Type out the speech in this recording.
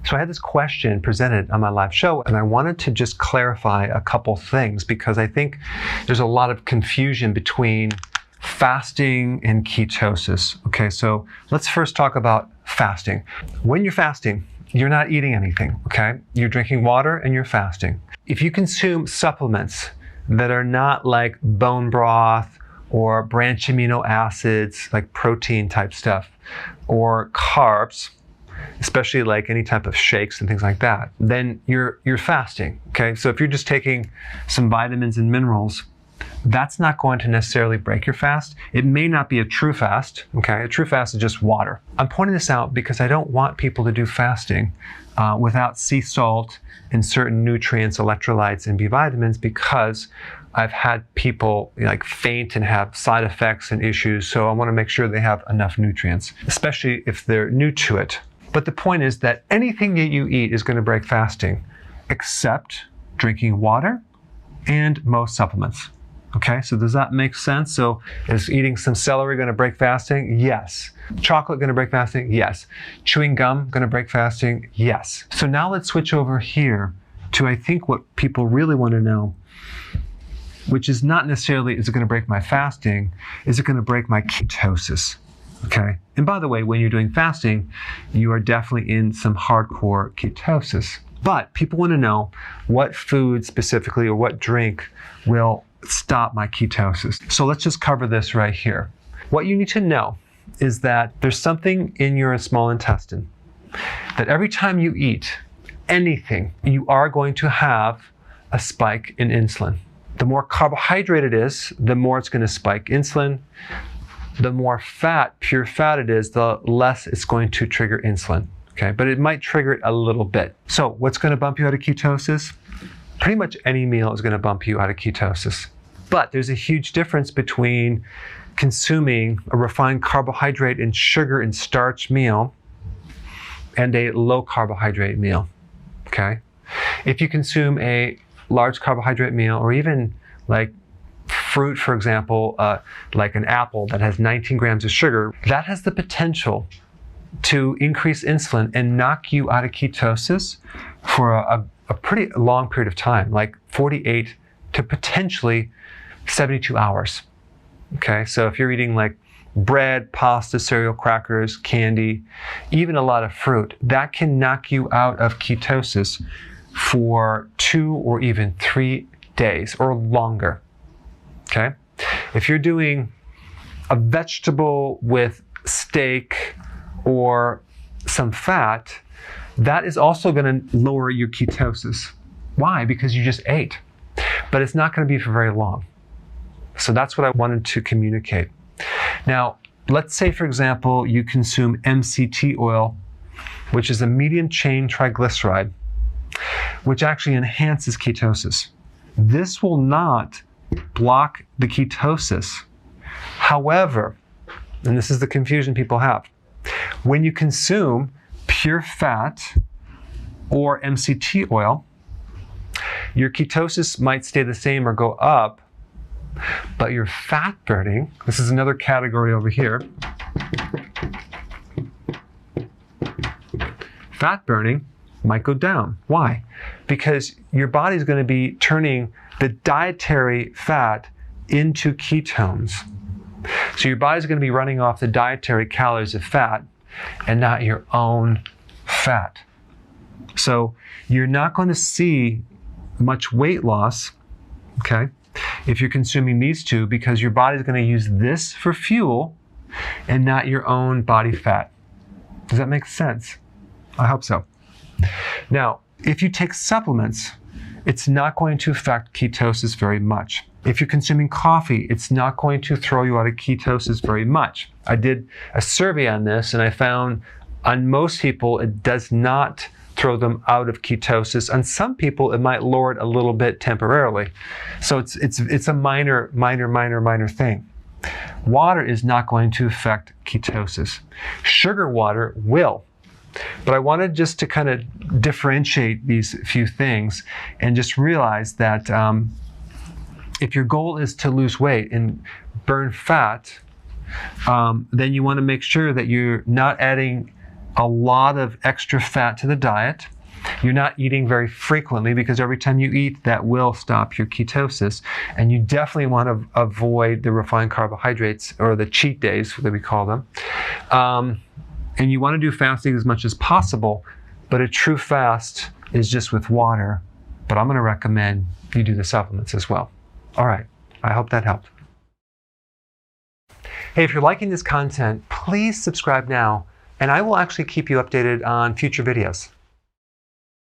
So I had this question presented on my live show, and I wanted to just clarify a couple things because I think there's a lot of confusion between fasting and ketosis. Okay, so let's first talk about fasting. When you're fasting, you're not eating anything, okay? You're drinking water and you're fasting. If you consume supplements that are not like bone broth or branch amino acids, like protein type stuff, or carbs, especially like any type of shakes and things like that, then you're fasting, okay? So if you're just taking some vitamins and minerals, that's not going to necessarily break your fast. It may not be a true fast, okay? A true fast is just water. I'm pointing this out because I don't want people to do fasting without sea salt and certain nutrients, electrolytes, and B vitamins, because I've had people like faint and have side effects and issues. So I want to make sure they have enough nutrients, especially if they're new to it. But the point is that anything that you eat is going to break fasting, except drinking water and most supplements. Okay, so does that make sense? So is eating some celery going to break fasting? Yes. Chocolate going to break fasting? Yes. Chewing gum going to break fasting? Yes. So now let's switch over here to, I think, what people really want to know, which is not necessarily, is it going to break my fasting? Is it going to break my ketosis? Okay. And by the way, when you're doing fasting, you are definitely in some hardcore ketosis. But people want to know what food specifically or what drink will stop my ketosis. So let's just cover this right here. What you need to know is that there's something in your small intestine that every time you eat anything, you are going to have a spike in insulin. The more carbohydrate it is, the more it's going to spike insulin. The more fat, pure fat it is, the less it's going to trigger insulin. Okay, but it might trigger it a little bit. So what's going to bump you out of ketosis? Pretty much any meal is going to bump you out of ketosis. But there's a huge difference between consuming a refined carbohydrate and sugar and starch meal and a low carbohydrate meal. Okay? If you consume a large carbohydrate meal, or even like fruit, for example, like an apple that has 19 grams of sugar, that has the potential to increase insulin and knock you out of ketosis for a pretty long period of time, like 48 to potentially 72 hours. Okay, so if you're eating like bread, pasta, cereal, crackers, candy, even a lot of fruit, that can knock you out of ketosis for 2 or even 3 days or longer. Okay, if you're doing a vegetable with steak or some fat, that is also going to lower your ketosis. Why? Because you just ate. But it's not going to be for very long. So that's what I wanted to communicate. Now, let's say, for example, you consume MCT oil, which is a medium chain triglyceride, which actually enhances ketosis. This will not block the ketosis. However, and this is the confusion people have, when you consume pure fat or MCT oil, your ketosis might stay the same or go up, but your fat burning, this is another category over here, fat burning might go down. Why? Because your body's going to be turning the dietary fat into ketones. So your body's going to be running off the dietary calories of fat and not your own fat. So you're not going to see much weight loss, okay, if you're consuming these two, because your body's going to use this for fuel and not your own body fat. Does that make sense? I hope so. Now, if you take supplements, it's not going to affect ketosis very much. If you're consuming coffee, it's not going to throw you out of ketosis very much. I did a survey on this, and I found on most people, it does not throw them out of ketosis. On some people, it might lower it a little bit temporarily. So it's a minor thing. Water is not going to affect ketosis. Sugar water will. But I wanted just to kind of differentiate these few things and just realize that if your goal is to lose weight and burn fat, then you want to make sure that you're not adding a lot of extra fat to the diet. You're not eating very frequently because every time you eat, that will stop your ketosis. And you definitely want to avoid the refined carbohydrates, or the cheat days that we call them. And you want to do fasting as much as possible, but a true fast is just with water. But I'm going to recommend you do the supplements as well. All right, I hope that helped. Hey, if you're liking this content, please subscribe now, and I will actually keep you updated on future videos.